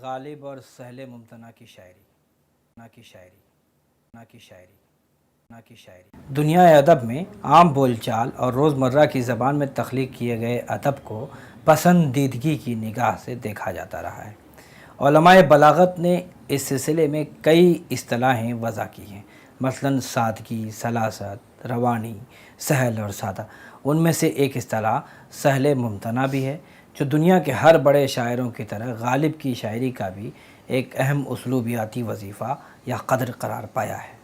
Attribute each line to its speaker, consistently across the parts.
Speaker 1: غالب اور سہل ممتنع کی شاعری دنیا ادب میں عام بول چال اور روزمرہ کی زبان میں تخلیق کیے گئے ادب کو پسندیدگی کی نگاہ سے دیکھا جاتا رہا ہے۔ علماء بلاغت نے اس سلسلے میں کئی اصطلاحیں وضع کی ہیں، مثلاً سادگی، سلاست، روانی، سہل اور سادہ۔ ان میں سے ایک اصطلاح سہل ممتنع بھی ہے، جو دنیا کے ہر بڑے شاعروں کی طرح غالب کی شاعری کا بھی ایک اہم اسلوبیاتی وظیفہ یا قدر قرار پایا ہے۔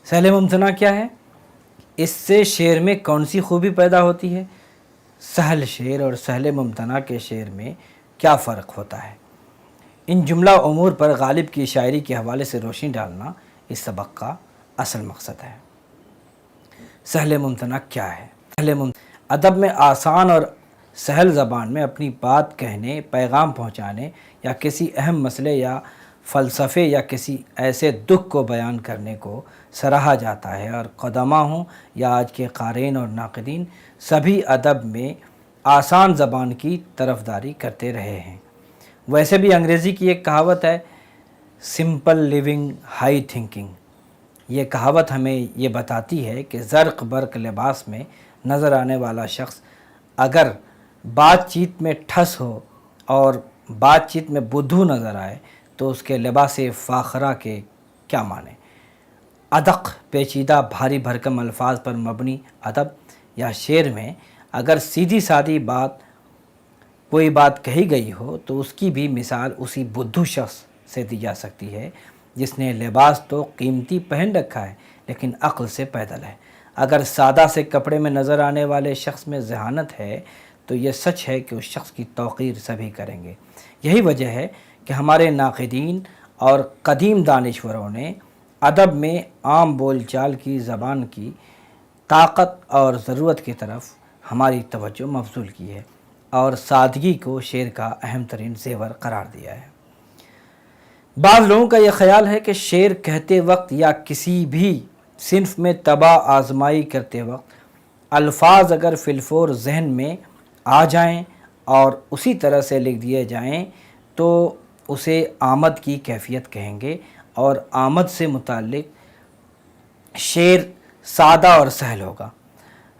Speaker 1: سہل ممتنع کیا ہے؟ اس سے شعر میں کون سی خوبی پیدا ہوتی ہے؟ سہل شعر اور سہل ممتنع کے شعر میں کیا فرق ہوتا ہے؟ ان جملہ امور پر غالب کی شاعری کے حوالے سے روشنی ڈالنا اس سبق کا اصل مقصد ہے۔ سہل ممتنع کیا ہے؟ ادب میں آسان اور سہل زبان میں اپنی بات کہنے، پیغام پہنچانے یا کسی اہم مسئلے یا فلسفے یا کسی ایسے دکھ کو بیان کرنے کو سراہا جاتا ہے، اور قدماء ہوں یا آج کے قارئین اور ناقدین سبھی ادب میں آسان زبان کی طرفداری کرتے رہے ہیں۔ ویسے بھی انگریزی کی ایک کہاوت ہے، سمپل لیونگ ہائی تھنکنگ۔ یہ کہاوت ہمیں یہ بتاتی ہے کہ زرق برق لباس میں نظر آنے والا شخص اگر بات چیت میں ٹھس ہو اور بات چیت میں بدھو نظر آئے تو اس کے لباس فاخرہ کے کیا معنی؟ ادق، پیچیدہ، بھاری بھرکم الفاظ پر مبنی ادب یا شعر میں اگر سیدھی سادی کوئی بات کہی گئی ہو تو اس کی بھی مثال اسی بدھو شخص سے دی جا سکتی ہے جس نے لباس تو قیمتی پہن رکھا ہے لیکن عقل سے پیدل ہے۔ اگر سادہ سے کپڑے میں نظر آنے والے شخص میں ذہانت ہے تو یہ سچ ہے کہ اس شخص کی توقیر سبھی کریں گے۔ یہی وجہ ہے کہ ہمارے ناقدین اور قدیم دانشوروں نے ادب میں عام بول چال کی زبان کی طاقت اور ضرورت کی طرف ہماری توجہ مبذول کی ہے اور سادگی کو شعر کا اہم ترین زیور قرار دیا ہے۔ بعض لوگوں کا یہ خیال ہے کہ شعر کہتے وقت یا کسی بھی صنف میں طبع آزمائی کرتے وقت الفاظ اگر فی الفور ذہن میں آ جائیں اور اسی طرح سے لکھ دیے جائیں تو اسے آمد کی کیفیت کہیں گے، اور آمد سے متعلق شعر سادہ اور سہل ہوگا۔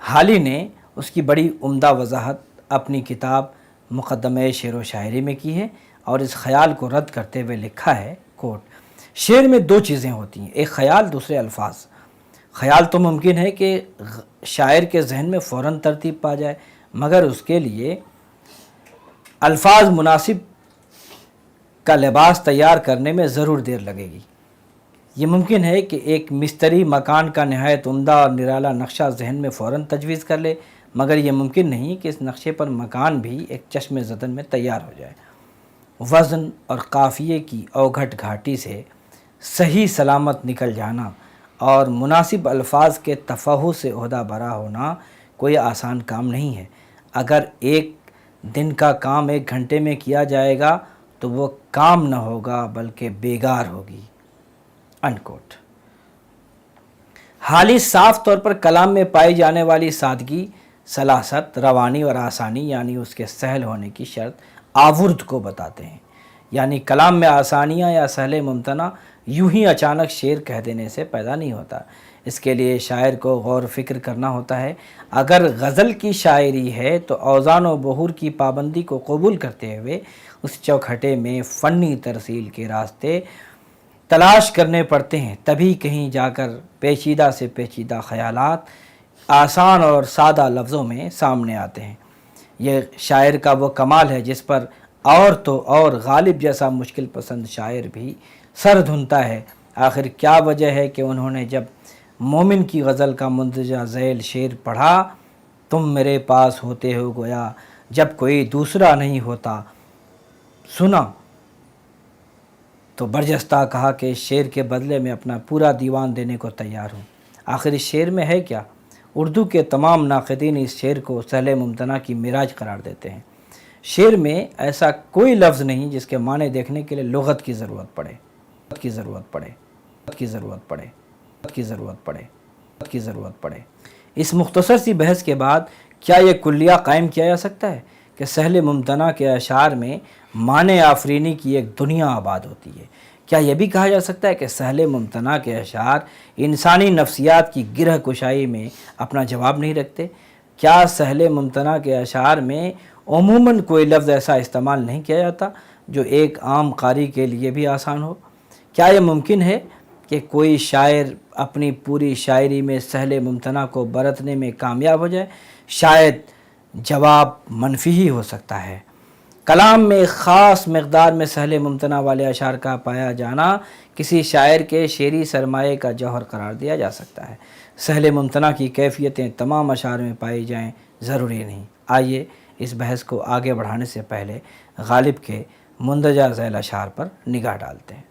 Speaker 1: حالی نے اس کی بڑی عمدہ وضاحت اپنی کتاب مقدمہ شعر و شاعری میں کی ہے اور اس خیال کو رد کرتے ہوئے لکھا ہے، کوٹ: شعر میں دو چیزیں ہوتی ہیں، ایک خیال، دوسرے الفاظ۔ خیال تو ممکن ہے کہ شاعر کے ذہن میں فوراً ترتیب پا جائے، مگر اس کے لیے الفاظ مناسب کا لباس تیار کرنے میں ضرور دیر لگے گی۔ یہ ممکن ہے کہ ایک مستری مکان کا نہایت عمدہ اور نرالا نقشہ ذہن میں فوراً تجویز کر لے، مگر یہ ممکن نہیں کہ اس نقشے پر مکان بھی ایک چشم زدن میں تیار ہو جائے۔ وزن اور قافیے کی اوگھٹ گھاٹی سے صحیح سلامت نکل جانا اور مناسب الفاظ کے تفحص سے عہدہ برا ہونا کوئی آسان کام نہیں ہے۔ اگر ایک دن کا کام 1 گھنٹے میں کیا جائے گا تو وہ کام نہ ہوگا بلکہ بیگار ہوگی۔ انکوٹ۔ حالی صاف طور پر کلام میں پائی جانے والی سادگی، سلاست، روانی اور آسانی یعنی اس کے سہل ہونے کی شرط آورد کو بتاتے ہیں۔ یعنی کلام میں آسانیاں یا سہل ممتنع یوں ہی اچانک شعر کہہ دینے سے پیدا نہیں ہوتا، اس کے لیے شاعر کو غور و فکر کرنا ہوتا ہے۔ اگر غزل کی شاعری ہے تو اوزان و بحور کی پابندی کو قبول کرتے ہوئے اس چوکھٹے میں فنی ترسیل کے راستے تلاش کرنے پڑتے ہیں، تبھی کہیں جا کر پیچیدہ سے پیچیدہ خیالات آسان اور سادہ لفظوں میں سامنے آتے ہیں۔ یہ شاعر کا وہ کمال ہے جس پر اور تو اور غالب جیسا مشکل پسند شاعر بھی سر دھنتا ہے۔ آخر کیا وجہ ہے کہ انہوں نے جب مومن کی غزل کا مندرجہ ذیل شعر پڑھا، تم میرے پاس ہوتے ہو گویا جب کوئی دوسرا نہیں ہوتا، سنا تو برجستہ کہا کہ اس شعر کے بدلے میں اپنا پورا دیوان دینے کو تیار ہوں۔ آخر اس شعر میں ہے کیا؟ اردو کے تمام ناقدین اس شعر کو سہل ممتنع کی معراج قرار دیتے ہیں۔ شعر میں ایسا کوئی لفظ نہیں جس کے معنی دیکھنے کے لیے لغت کی ضرورت پڑے۔ اس مختصر سی بحث کے بعد کیا یہ کلیہ قائم کیا جا سکتا ہے کہ سہل ممتنع کے اشعار میں معنی آفرینی کی ایک دنیا آباد ہوتی ہے؟ کیا یہ بھی کہا جا سکتا ہے کہ سہل ممتنع کے اشعار انسانی نفسیات کی گرہ کشائی میں اپنا جواب نہیں رکھتے؟ کیا سہل ممتنع کے اشعار میں عموماً کوئی لفظ ایسا استعمال نہیں کیا جاتا جو ایک عام قاری کے لیے بھی آسان ہو؟ کیا یہ ممکن ہے کہ کوئی شاعر اپنی پوری شاعری میں سہل ممتنع کو برتنے میں کامیاب ہو جائے؟ شاید جواب منفی ہی ہو سکتا ہے۔ کلام میں ایک خاص مقدار میں سہل ممتنع والے اشعار کا پایا جانا کسی شاعر کے شعری سرمایے کا جوہر قرار دیا جا سکتا ہے۔ سہل ممتنع کی کیفیتیں تمام اشعار میں پائی جائیں ضروری نہیں۔ آئیے اس بحث کو آگے بڑھانے سے پہلے غالب کے مندرجہ ذیل اشعار پر نگاہ ڈالتے ہیں۔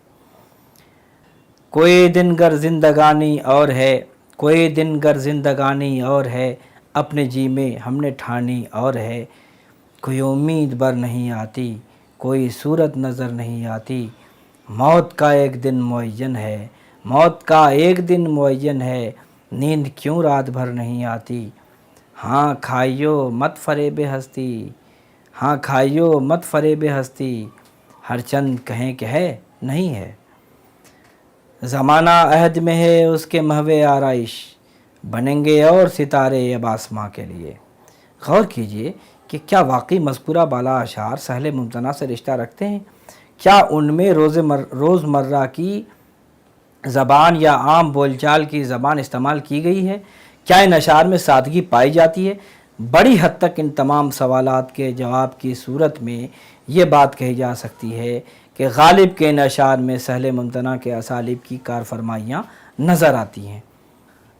Speaker 1: کوئی دن گر زندگانی اور ہے، کوئی دن گر زندگانی اور ہے، اپنے جی میں ہم نے ٹھانی اور ہے، کوئی امید بر نہیں آتی، کوئی صورت نظر نہیں آتی، موت کا ایک دن معین ہے، موت کا ایک دن معین ہے، نیند کیوں رات بھر نہیں آتی، ہاں کھائیو مت فریب ہستی، ہاں کھائیو مت فریب ہستی، ہر چند کہیں کہ ہے نہیں ہے، زمانہ عہد میں ہے اس کے محو آرائش، بنیں گے اور ستارے اب آسماں کے لیے۔ غور کیجئے کہ کیا واقعی مذکورہ بالا اشعار سہل ممتنع سے رشتہ رکھتے ہیں؟ کیا ان میں روزمرہ کی زبان یا عام بول چال کی زبان استعمال کی گئی ہے؟ کیا ان اشعار میں سادگی پائی جاتی ہے؟ بڑی حد تک ان تمام سوالات کے جواب کی صورت میں یہ بات کہی جا سکتی ہے کہ غالب کے ان اشعار میں سہل ممتنع کے اسالیب کی کار فرمائیاں نظر آتی ہیں۔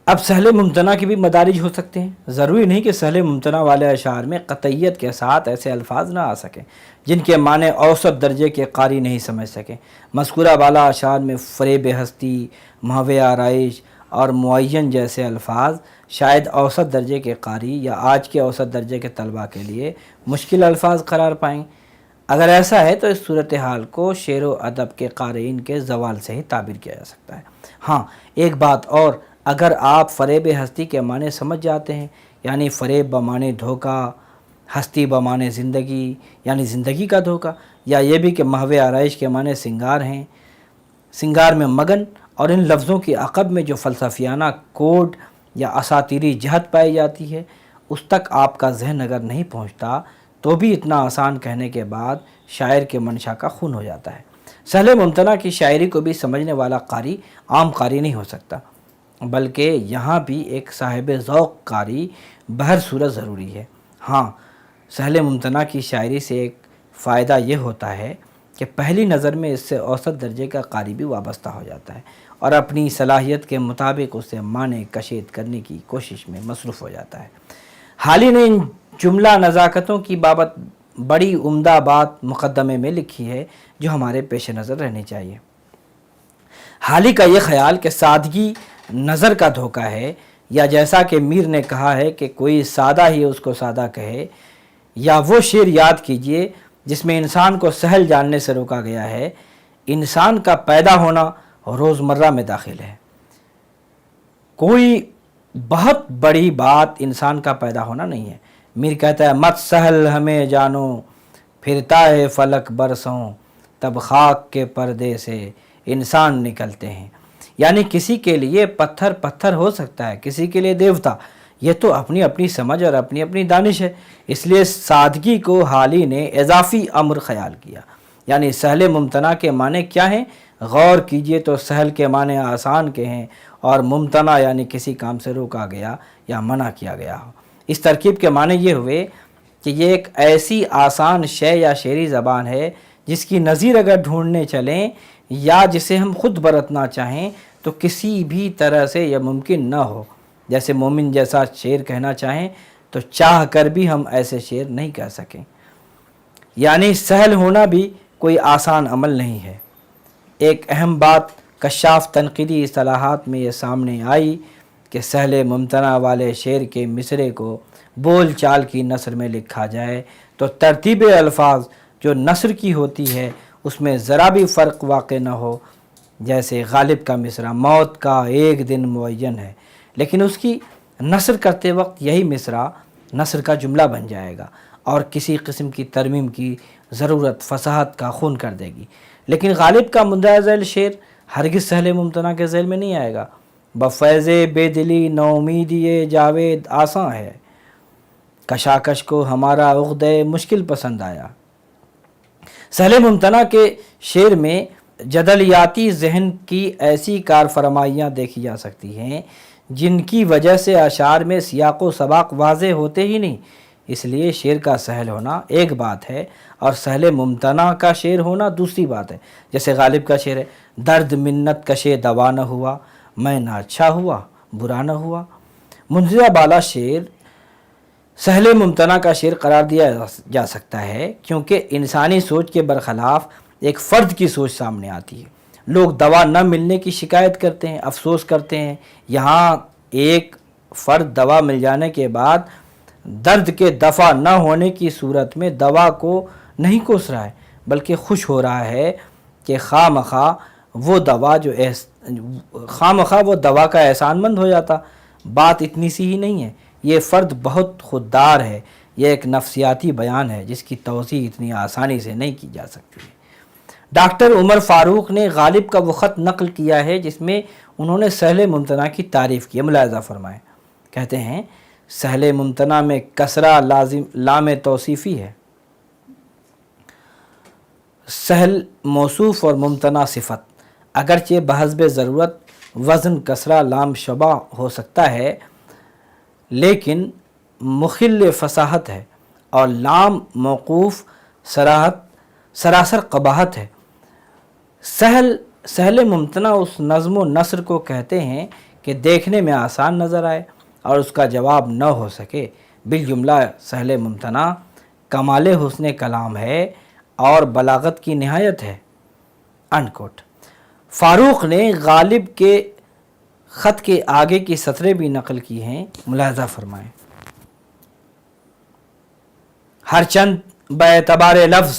Speaker 1: اب سہل ممتنع کے بھی مدارج ہو سکتے ہیں۔ ضروری نہیں کہ سہل ممتنع والے اشعار میں قطعیت کے ساتھ ایسے الفاظ نہ آ سکیں جن کے معنی اوسط درجے کے قاری نہیں سمجھ سکیں۔ مذکورہ بالا اشعار میں فریب ہستی، محو آرائش اور معین جیسے الفاظ شاید اوسط درجے کے قاری یا آج کے اوسط درجے کے طلباء کے لیے مشکل الفاظ قرار پائیں۔ اگر ایسا ہے تو اس صورتحال کو شعر و ادب کے قارئین کے زوال سے ہی تعبیر کیا جا سکتا ہے۔ ہاں ایک بات اور، اگر آپ فریب ہستی کے معنی سمجھ جاتے ہیں، یعنی فریب بمعنی دھوکہ، ہستی بمعنی زندگی یعنی زندگی کا دھوکہ، یا یہ بھی کہ محو آرائش کے معنی سنگار ہیں، سنگار میں مگن، اور ان لفظوں کی عقب میں جو فلسفیانہ کوڈ یا اساطیری جہت پائی جاتی ہے اس تک آپ کا ذہن اگر نہیں پہنچتا تو بھی اتنا آسان کہنے کے بعد شاعر کے منشا کا خون ہو جاتا ہے۔ سہل ممتنع کی شاعری کو بھی سمجھنے والا قاری عام قاری نہیں ہو سکتا، بلکہ یہاں بھی ایک صاحب ذوق قاری بہر صورت ضروری ہے۔ ہاں سہل ممتنع کی شاعری سے ایک فائدہ یہ ہوتا ہے کہ پہلی نظر میں اس سے اوسط درجے کا قاری بھی وابستہ ہو جاتا ہے اور اپنی صلاحیت کے مطابق اسے معنی کشید کرنے کی کوشش میں مصروف ہو جاتا ہے۔ حالی نے ان جملہ نزاکتوں کی بابت بڑی عمدہ بات مقدمے میں لکھی ہے جو ہمارے پیش نظر رہنی چاہیے۔ حالی کا یہ خیال کہ سادگی نظر کا دھوکہ ہے، یا جیسا کہ میر نے کہا ہے کہ کوئی سادہ ہی اس کو سادہ کہے، یا وہ شعر یاد کیجئے جس میں انسان کو سہل جاننے سے روکا گیا ہے، انسان کا پیدا ہونا روزمرہ میں داخل ہے۔ کوئی بہت بڑی بات انسان کا پیدا ہونا نہیں ہے۔ میر کہتا ہے مت سہل ہمیں جانو، پھرتا ہے فلک برسوں، تب خاک کے پردے سے انسان نکلتے ہیں۔ یعنی کسی کے لیے پتھر پتھر ہو سکتا ہے، کسی کے لیے دیوتا، یہ تو اپنی اپنی سمجھ اور اپنی اپنی دانش ہے۔ اس لیے سادگی کو حالی نے اضافی امر خیال کیا۔ یعنی سہل ممتنع کے معنی کیا ہیں؟ غور کیجئے تو سہل کے معنی آسان کے ہیں اور ممتنع یعنی کسی کام سے روکا گیا یا منع کیا گیا ہو۔ اس ترکیب کے معنی یہ ہوئے کہ یہ ایک ایسی آسان شے یا شعری زبان ہے جس کی نظیر اگر ڈھونڈنے چلیں یا جسے ہم خود برتنا چاہیں تو کسی بھی طرح سے یہ ممکن نہ ہو۔ جیسے مومن جیسا شعر کہنا چاہیں تو چاہ کر بھی ہم ایسے شعر نہیں کہہ سکیں۔ یعنی سہل ہونا بھی کوئی آسان عمل نہیں ہے۔ ایک اہم بات کشاف تنقیدی اصطلاحات میں یہ سامنے آئی کہ سہل ممتنع والے شعر کے مصرے کو بول چال کی نثر میں لکھا جائے تو ترتیب الفاظ جو نثر کی ہوتی ہے اس میں ذرا بھی فرق واقع نہ ہو۔ جیسے غالب کا مصرع موت کا ایک دن معین ہے، لیکن اس کی نثر کرتے وقت یہی مصرع نثر کا جملہ بن جائے گا اور کسی قسم کی ترمیم کی ضرورت فصاحت کا خون کر دے گی۔ لیکن غالب کا مندرجہ ذیل شعر ہرگز سہل ممتنع کے ذیل میں نہیں آئے گا۔ بفیض بے دلی نو امیدی جاوید آساں ہے، کشاکش کو ہمارا عقدہ مشکل پسند آیا۔ سہل ممتنع کے شعر میں جدلیاتی ذہن کی ایسی کار فرمائیاں دیکھی جا سکتی ہیں جن کی وجہ سے اشعار میں سیاق و سباق واضح ہوتے ہی نہیں۔ اس لیے شعر کا سہل ہونا ایک بات ہے اور سہل ممتنع کا شعر ہونا دوسری بات ہے۔ جیسے غالب کا شعر ہے، درد منت کشے دوا نہ ہوا، میں نہ اچھا ہوا برا نہ ہوا۔ منزلہ بالا شعر سہل ممتنع کا شعر قرار دیا جا سکتا ہے کیونکہ انسانی سوچ کے برخلاف ایک فرد کی سوچ سامنے آتی ہے۔ لوگ دوا نہ ملنے کی شکایت کرتے ہیں، افسوس کرتے ہیں۔ یہاں ایک فرد دوا مل جانے کے بعد درد کے دفع نہ ہونے کی صورت میں دوا کو نہیں کوس رہا ہے بلکہ خوش ہو رہا ہے کہ خواہ مخواہ وہ دوا کا احسان مند ہو جاتا۔ بات اتنی سی ہی نہیں ہے، یہ فرد بہت خوددار ہے۔ یہ ایک نفسیاتی بیان ہے جس کی توضیح اتنی آسانی سے نہیں کی جا سکتی ہے۔ ڈاکٹر عمر فاروق نے غالب کا وہ خط نقل کیا ہے جس میں انہوں نے سہل ممتنع کی تعریف کی، ملاحظہ فرمائیں۔ کہتے ہیں سہل ممتنع میں کسرہ لام توصیفی ہے، سہل موصوف اور ممتنع صفت، اگرچہ بحسب ضرورت وزن کسرہ لام شبہ ہو سکتا ہے لیکن مخل فصاحت ہے، اور لام موقوف سراسر قباحت ہے۔ سہل ممتنع اس نظم و نثر کو کہتے ہیں کہ دیکھنے میں آسان نظر آئے اور اس کا جواب نہ ہو سکے۔ بالجملہ سہل ممتنع کمال حسن کلام ہے اور بلاغت کی نہایت ہے۔ انکوٹ۔ فاروق نے غالب کے خط کے آگے کی سطریں بھی نقل کی ہیں، ملاحظہ فرمائیں۔ ہر چند باعتبار لفظ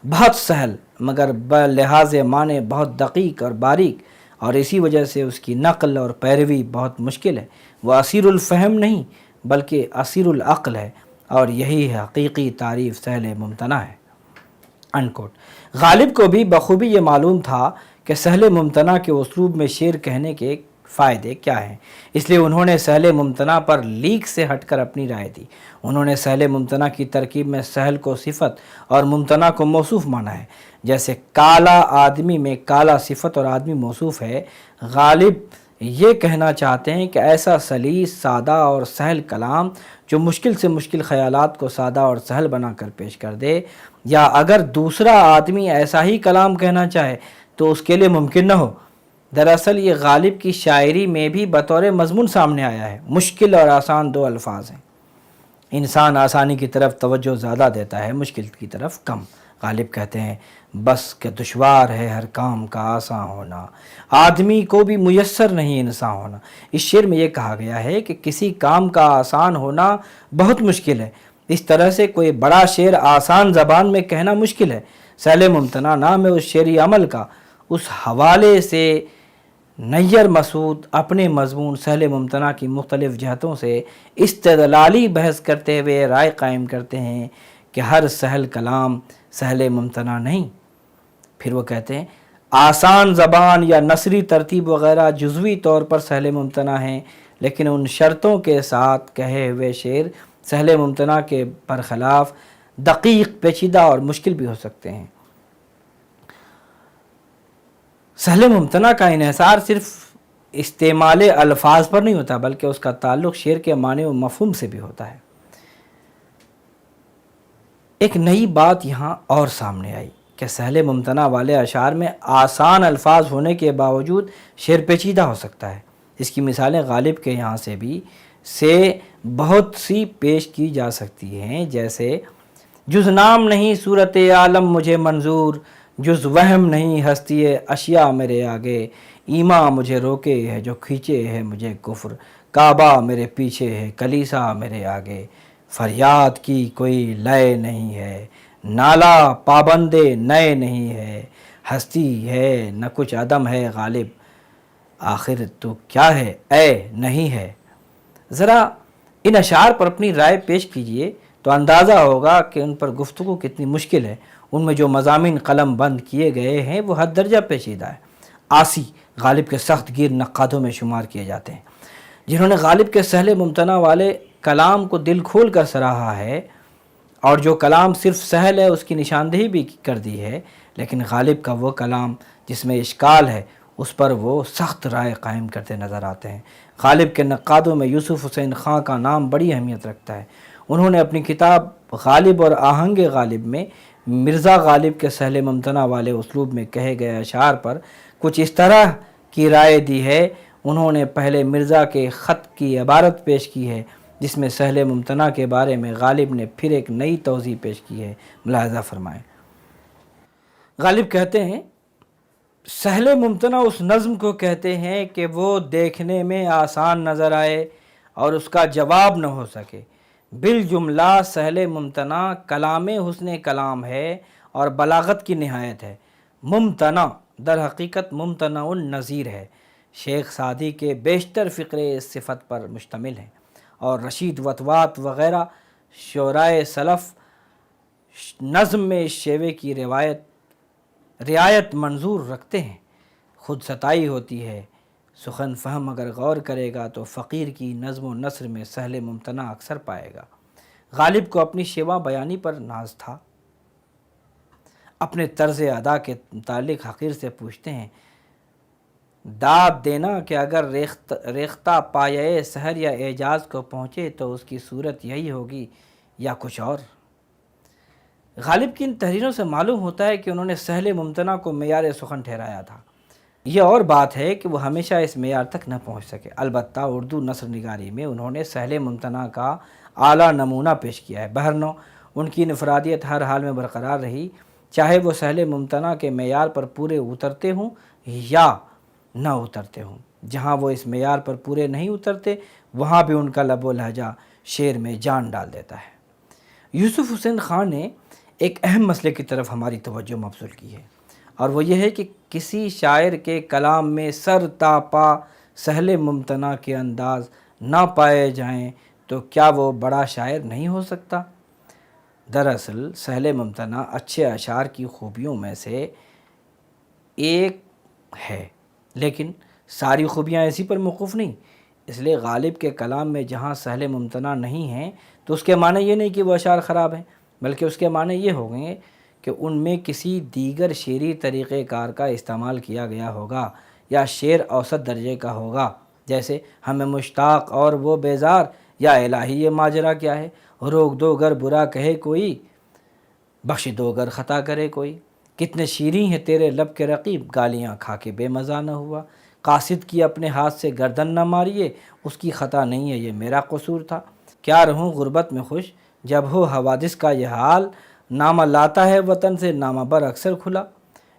Speaker 1: بہت سہل مگر بلحاظ معنی بہت دقیق اور باریک، اور اسی وجہ سے اس کی نقل اور پیروی بہت مشکل ہے۔ وہ اسیر الفہم نہیں بلکہ اسیر العقل ہے، اور یہی حقیقی تعریف سہل ممتنع ہے۔ انکوٹ۔ غالب کو بھی بخوبی یہ معلوم تھا کہ سہل ممتنع کے اسلوب میں شعر کہنے کے فائدے کیا ہیں، اس لیے انہوں نے سہل ممتنع پر لیک سے ہٹ کر اپنی رائے دی۔ انہوں نے سہل ممتنع کی ترکیب میں سہل کو صفت اور ممتنع کو موصوف مانا ہے۔ جیسے کالا آدمی میں کالا صفت اور آدمی موصوف ہے، غالب یہ کہنا چاہتے ہیں کہ ایسا سلیس، سادہ اور سہل کلام جو مشکل سے مشکل خیالات کو سادہ اور سہل بنا کر پیش کر دے، یا اگر دوسرا آدمی ایسا ہی کلام کہنا چاہے تو اس کے لیے ممکن نہ ہو۔ دراصل یہ غالب کی شاعری میں بھی بطور مضمون سامنے آیا ہے۔ مشکل اور آسان دو الفاظ ہیں۔ انسان آسانی کی طرف توجہ زیادہ دیتا ہے، مشکل کی طرف کم۔ غالب کہتے ہیں بس کہ دشوار ہے ہر کام کا آسان ہونا، آدمی کو بھی میسر نہیں انسان ہونا۔ اس شعر میں یہ کہا گیا ہے کہ کسی کام کا آسان ہونا بہت مشکل ہے۔ اس طرح سے کوئی بڑا شعر آسان زبان میں کہنا مشکل ہے۔ سہل ممتنع نام ہے اس شعری عمل کا۔ اس حوالے سے نیر مسعود اپنے مضمون سہل ممتنع کی مختلف جہتوں سے استدلالی بحث کرتے ہوئے رائے قائم کرتے ہیں کہ ہر سہل کلام سہل ممتنع نہیں۔ پھر وہ کہتے ہیں آسان زبان یا نثری ترتیب وغیرہ جزوی طور پر سہل ممتنع ہیں، لیکن ان شرطوں کے ساتھ کہے ہوئے شعر سہل ممتنع کے برخلاف دقیق، پیچیدہ اور مشکل بھی ہو سکتے ہیں۔ سہل ممتنع کا انحصار صرف استعمال الفاظ پر نہیں ہوتا بلکہ اس کا تعلق شعر کے معنی و مفہوم سے بھی ہوتا ہے۔ ایک نئی بات یہاں اور سامنے آئی کہ سہل ممتنع والے اشعار میں آسان الفاظ ہونے کے باوجود شعر پیچیدہ ہو سکتا ہے۔ اس کی مثالیں غالب کے یہاں سے بہت سی پیش کی جا سکتی ہیں، جیسے جز نام نہیں صورت عالم مجھے منظور، جز وہم نہیں ہستی اشیاء میرے آگے، ایمان مجھے روکے ہے جو کھینچے ہے مجھے کفر، کعبہ میرے پیچھے ہے کلیسا میرے آگے، فریاد کی کوئی لے نہیں ہے، نالا پابندے نئے نہیں ہے، ہستی ہے نہ کچھ عدم ہے غالب، آخر تو کیا ہے اے نہیں ہے۔ ذرا ان اشعار پر اپنی رائے پیش کیجئے تو اندازہ ہوگا کہ ان پر گفتگو کتنی مشکل ہے۔ ان میں جو مضامین قلم بند کیے گئے ہیں وہ حد درجہ پیچیدہ ہے۔ آسی غالب کے سخت گیر نقادوں میں شمار کیے جاتے ہیں، جنہوں نے غالب کے سہل ممتنع والے کلام کو دل کھول کر سراہا ہے، اور جو کلام صرف سہل ہے اس کی نشاندہی بھی کر دی ہے، لیکن غالب کا وہ کلام جس میں اشکال ہے اس پر وہ سخت رائے قائم کرتے نظر آتے ہیں۔ غالب کے نقادوں میں یوسف حسین خان کا نام بڑی اہمیت رکھتا ہے۔ انہوں نے اپنی کتاب غالب اور آہنگ غالب میں مرزا غالب کے سہل ممتنع والے اسلوب میں کہے گئے اشعار پر کچھ اس طرح کی رائے دی ہے۔ انہوں نے پہلے مرزا کے خط کی عبارت پیش کی ہے جس میں سہل ممتنع کے بارے میں غالب نے پھر ایک نئی توضیح پیش کی ہے، ملاحظہ فرمائیں۔ غالب کہتے ہیں، سہل ممتنع اس نظم کو کہتے ہیں کہ وہ دیکھنے میں آسان نظر آئے اور اس کا جواب نہ ہو سکے۔ بالجملہ سہل ممتنع کلام حسن کلام ہے اور بلاغت کی نہایت ہے۔ ممتنع در حقیقت ممتنع النظیر ہے۔ شیخ سعدی کے بیشتر فقرے اس صفت پر مشتمل ہیں، اور رشید وطوات وغیرہ شعرائے سلف نظم میں اس شیوے کی رعایت منظور رکھتے ہیں۔ خود ستائی ہوتی ہے۔ سخن فہم اگر غور کرے گا تو فقیر کی نظم و نثر میں سہل ممتنع اکثر پائے گا۔ غالب کو اپنی شیوا بیانی پر ناز تھا۔ اپنے طرز ادا کے متعلق حقیر سے پوچھتے ہیں، داد دینا کہ اگر ریختہ پایہ سحر یا اعجاز کو پہنچے تو اس کی صورت یہی ہوگی یا کچھ اور۔ غالب کی ان تحریروں سے معلوم ہوتا ہے کہ انہوں نے سہل ممتنع کو معیار سخن ٹھہرایا تھا۔ یہ اور بات ہے کہ وہ ہمیشہ اس معیار تک نہ پہنچ سکے۔ البتہ اردو نثر نگاری میں انہوں نے سہل ممتنع کا اعلیٰ نمونہ پیش کیا ہے۔ بہرنوں ان کی انفرادیت ہر حال میں برقرار رہی، چاہے وہ سہل ممتنع کے معیار پر پورے اترتے ہوں یا نہ اترتے ہوں۔ جہاں وہ اس معیار پر پورے نہیں اترتے وہاں بھی ان کا لب و لہجہ شعر میں جان ڈال دیتا ہے۔ یوسف حسین خان نے ایک اہم مسئلے کی طرف ہماری توجہ مبذول کی ہے، اور وہ یہ ہے کہ کسی شاعر کے کلام میں سر تا پا سہل ممتنع کے انداز نہ پائے جائیں تو کیا وہ بڑا شاعر نہیں ہو سکتا؟ دراصل سہل ممتنع اچھے اشعار کی خوبیوں میں سے ایک ہے، لیکن ساری خوبیاں اسی پر موقوف نہیں۔ اس لیے غالب کے کلام میں جہاں سہل ممتنع نہیں ہیں تو اس کے معنی یہ نہیں کہ وہ اشعار خراب ہیں، بلکہ اس کے معنی یہ ہوں گے کہ ان میں کسی دیگر شعری طریقہ کار کا استعمال کیا گیا ہوگا یا شعر اوسط درجے کا ہوگا، جیسے ہمیں مشتاق اور وہ بیزار، یا الہی یہ ماجرا کیا ہے، روک دو گر برا کہے کوئی، بخش دو گر خطا کرے کوئی، کتنے شیریں ہیں تیرے لب کے رقیب، گالیاں کھا کے بے مزہ نہ ہوا، قاصد کی اپنے ہاتھ سے گردن نہ ماریے، اس کی خطا نہیں ہے یہ میرا قصور تھا، کیا رہوں غربت میں خوش جب ہو حوادث کا یہ حال، نامہ لاتا ہے وطن سے نامہ بر اکثر کھلا۔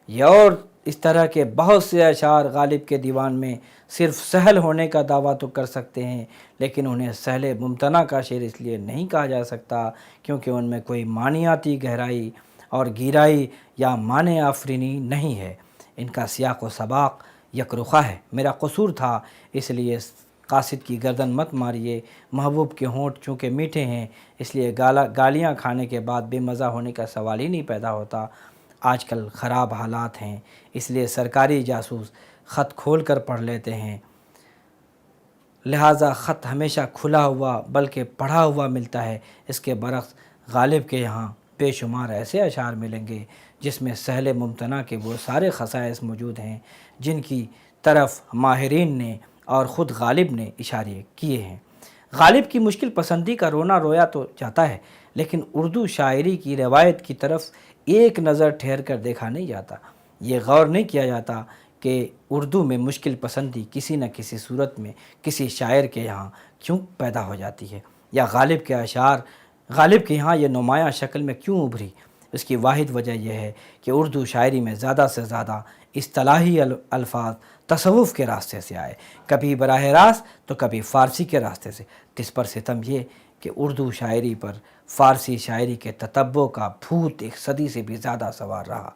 Speaker 1: یہ اور اس طرح کے بہت سے اشعار غالب کے دیوان میں صرف سہل ہونے کا دعویٰ تو کر سکتے ہیں، لیکن انہیں سہل ممتنع کا شعر اس لیے نہیں کہا جا سکتا کیونکہ ان میں کوئی معنیاتی گہرائی اور گیرائی یا معنی آفرینی نہیں ہے۔ ان کا سیاق و سباق یک رخا ہے۔ میرا قصور تھا اس لیے قاصد کی گردن مت ماریے، محبوب کے ہونٹ چونکہ میٹھے ہیں اس لیے گالیاں کھانے کے بعد بے مزہ ہونے کا سوال ہی نہیں پیدا ہوتا۔ آج کل خراب حالات ہیں اس لیے سرکاری جاسوس خط کھول کر پڑھ لیتے ہیں، لہٰذا خط ہمیشہ کھلا ہوا بلکہ پڑھا ہوا ملتا ہے۔ اس کے برعکس غالب کے یہاں بے شمار ایسے اشعار ملیں گے جس میں سہل ممتنع کے وہ سارے خصائص موجود ہیں جن کی طرف ماہرین نے اور خود غالب نے اشارے کیے ہیں۔ غالب کی مشکل پسندی کا رونا رویا تو جاتا ہے، لیکن اردو شاعری کی روایت کی طرف ایک نظر ٹھہر کر دیکھا نہیں جاتا۔ یہ غور نہیں کیا جاتا کہ اردو میں مشکل پسندی کسی نہ کسی صورت میں کسی شاعر کے یہاں کیوں پیدا ہو جاتی ہے، یا غالب کے اشعار غالب کے یہاں یہ نمایاں شکل میں کیوں ابھری۔ اس کی واحد وجہ یہ ہے کہ اردو شاعری میں زیادہ سے زیادہ اصطلاحی الفاظ تصوف کے راستے سے آئے، کبھی براہ راست تو کبھی فارسی کے راستے سے۔ اس پر ستم یہ کہ اردو شاعری پر فارسی شاعری کے تتبع کا بھوت ایک صدی سے بھی زیادہ سوار رہا۔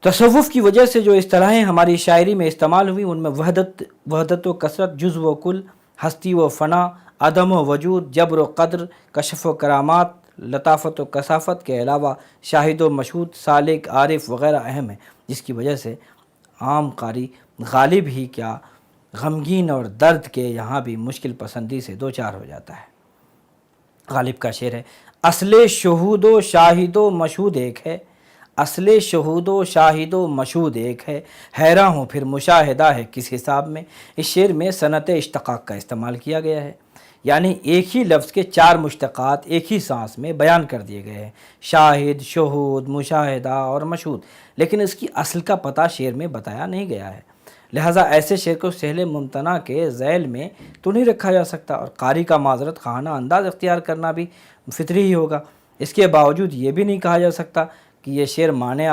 Speaker 1: تصوف کی وجہ سے جو اصطلاحیں ہماری شاعری میں استعمال ہوئی ان میں وحدت و کثرت، جزو و کل، ہستی و فنا، عدم و وجود، جبر و قدر، کشف و کرامات، لطافت و کثافت کے علاوہ شاہد و مشہود، سالک، عارف وغیرہ اہم ہیں، جس کی وجہ سے عام قاری غالب ہی کیا غمگین اور درد کے یہاں بھی مشکل پسندی سے دوچار ہو جاتا ہے۔ غالب کا شعر ہے، اصل شہود و شاہد و مشہود ایک ہے، اصل شہود و شاہد و مشہود ایک ہے، حیراں ہوں پھر مشاہدہ ہے کس حساب میں۔ اس شعر میں صنعت اشتقاق کا استعمال کیا گیا ہے، یعنی ایک ہی لفظ کے 4 مشتقات ایک ہی سانس میں بیان کر دیے گئے ہیں، شاہد، شہود، مشاہدہ اور مشہود، لیکن اس کی اصل کا پتہ شعر میں بتایا نہیں گیا ہے، لہٰذا ایسے شعر کو سہل ممتنع کے ذیل میں تو نہیں رکھا جا سکتا، اور قاری کا معذرت خواہانہ انداز اختیار کرنا بھی فطری ہی ہوگا۔ اس کے باوجود یہ بھی نہیں کہا جا سکتا کہ یہ شعر معنی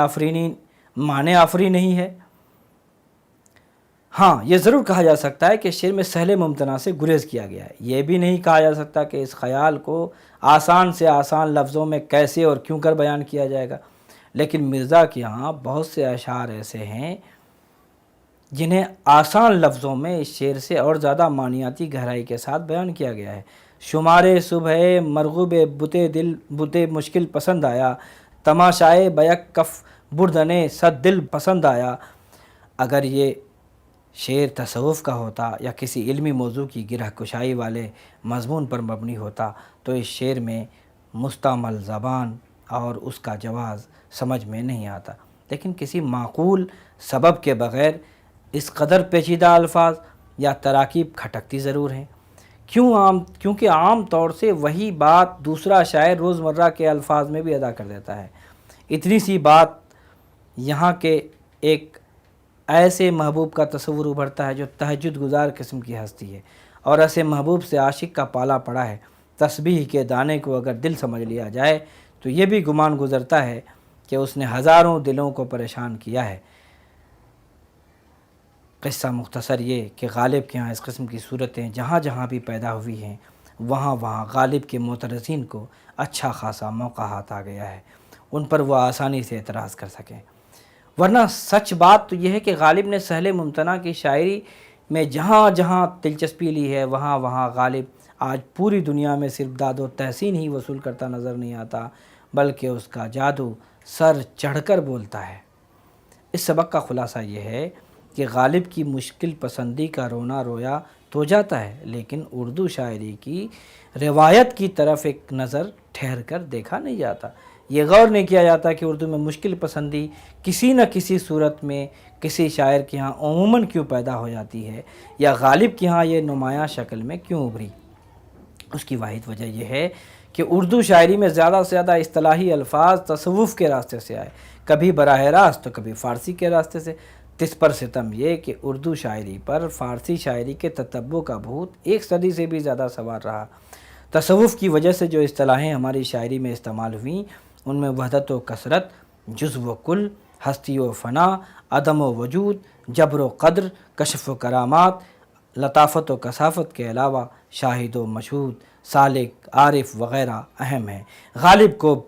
Speaker 1: آفری نہیں ہے۔ ہاں، یہ ضرور کہا جا سکتا ہے کہ شعر میں سہل ممتنع سے گریز کیا گیا ہے۔ یہ بھی نہیں کہا جا سکتا کہ اس خیال کو آسان سے آسان لفظوں میں کیسے اور کیوں کر بیان کیا جائے گا، لیکن مرزا کے ہاں بہت سے اشعار ایسے ہیں جنہیں آسان لفظوں میں اس شعر سے اور زیادہ معنیاتی گہرائی کے ساتھ بیان کیا گیا ہے۔ شمار صبح مرغوب بت مشکل پسند آیا، تماشائے بیک کف بردنے صد دل پسند آیا۔ اگر یہ شعر تصوف کا ہوتا یا کسی علمی موضوع کی گرہ کشائی والے مضمون پر مبنی ہوتا تو اس شعر میں مستعمل زبان اور اس کا جواز سمجھ میں نہیں آتا، لیکن کسی معقول سبب کے بغیر اس قدر پیچیدہ الفاظ یا تراکیب کھٹکتی ضرور ہیں۔ کیونکہ عام طور سے وہی بات دوسرا شاعر روزمرہ کے الفاظ میں بھی ادا کر دیتا ہے۔ اتنی سی بات یہاں کے ایک ایسے محبوب کا تصور ابھرتا ہے جو تہجد گزار قسم کی ہستی ہے، اور ایسے محبوب سے عاشق کا پالا پڑا ہے۔ تسبیح کے دانے کو اگر دل سمجھ لیا جائے تو یہ بھی گمان گزرتا ہے کہ اس نے ہزاروں دلوں کو پریشان کیا ہے۔ قصہ مختصر یہ کہ غالب کے ہاں اس قسم کی صورتیں جہاں جہاں بھی پیدا ہوئی ہیں وہاں وہاں غالب کے معترضین کو اچھا خاصا موقع ہاتھ آ گیا ہے، ان پر وہ آسانی سے اعتراض کر سکیں۔ ورنہ سچ بات تو یہ ہے کہ غالب نے سہل ممتنع کی شاعری میں جہاں جہاں دلچسپی لی ہے وہاں وہاں غالب آج پوری دنیا میں صرف داد و تحسین ہی وصول کرتا نظر نہیں آتا، بلکہ اس کا جادو سر چڑھ کر بولتا ہے۔ اس سبق کا خلاصہ یہ ہے کہ غالب کی مشکل پسندی کا رونا رویا تو جاتا ہے، لیکن اردو شاعری کی روایت کی طرف ایک نظر ٹھہر کر دیکھا نہیں جاتا۔ یہ غور نہیں کیا جاتا کہ اردو میں مشکل پسندی کسی نہ کسی صورت میں کسی شاعر کے ہاں عموماً کیوں پیدا ہو جاتی ہے، یا غالب کے ہاں یہ نمایاں شکل میں کیوں ابھری۔ اس کی واحد وجہ یہ ہے کہ اردو شاعری میں زیادہ سے زیادہ اصطلاحی الفاظ تصوف کے راستے سے آئے، کبھی براہ راست تو کبھی فارسی کے راستے سے۔ تس پر ستم یہ کہ اردو شاعری پر فارسی شاعری کے تتبع کا بھوت 1 صدی سے بھی زیادہ سوار رہا۔ تصوف کی وجہ سے جو اصطلاحیں ہماری شاعری میں استعمال ہوئیں ان میں وحدت و کثرت، جزو و کل، ہستی و فنا، عدم و وجود، جبر و قدر، کشف و کرامات، لطافت و کثافت کے علاوہ شاہد و مشہود، سالک، عارف وغیرہ اہم ہیں۔ غالب کو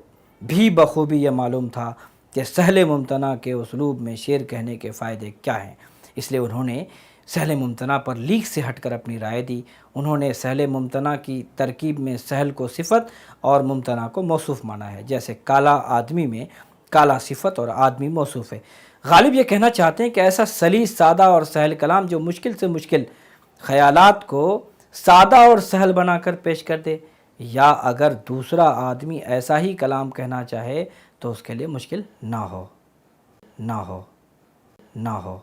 Speaker 1: بھی بخوبی یہ معلوم تھا کہ سہل ممتنع کے اسلوب میں شعر کہنے کے فائدے کیا ہیں، اس لیے انہوں نے سہل ممتنع پر لیک سے ہٹ کر اپنی رائے دی۔ انہوں نے سہل ممتنع کی ترکیب میں سہل کو صفت اور ممتنع کو موصوف مانا ہے، جیسے کالا آدمی میں کالا صفت اور آدمی موصوف ہے۔ غالب یہ کہنا چاہتے ہیں کہ ایسا سلیس، سادہ اور سہل کلام جو مشکل سے مشکل خیالات کو سادہ اور سہل بنا کر پیش کر دے، یا اگر دوسرا آدمی ایسا ہی کلام کہنا چاہے تو اس کے لیے مشکل نہ ہو نہ ہو نہ ہو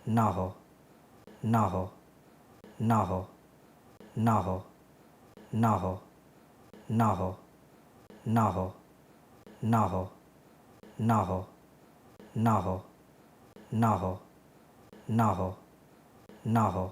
Speaker 1: نہ ہو نہ ہو نہ ہو نہ ہو نہ ہو نہ ہو نہ ہو نہ ہو نہ ہو نہ ہو نہ ہو نہ ہو نہ ہو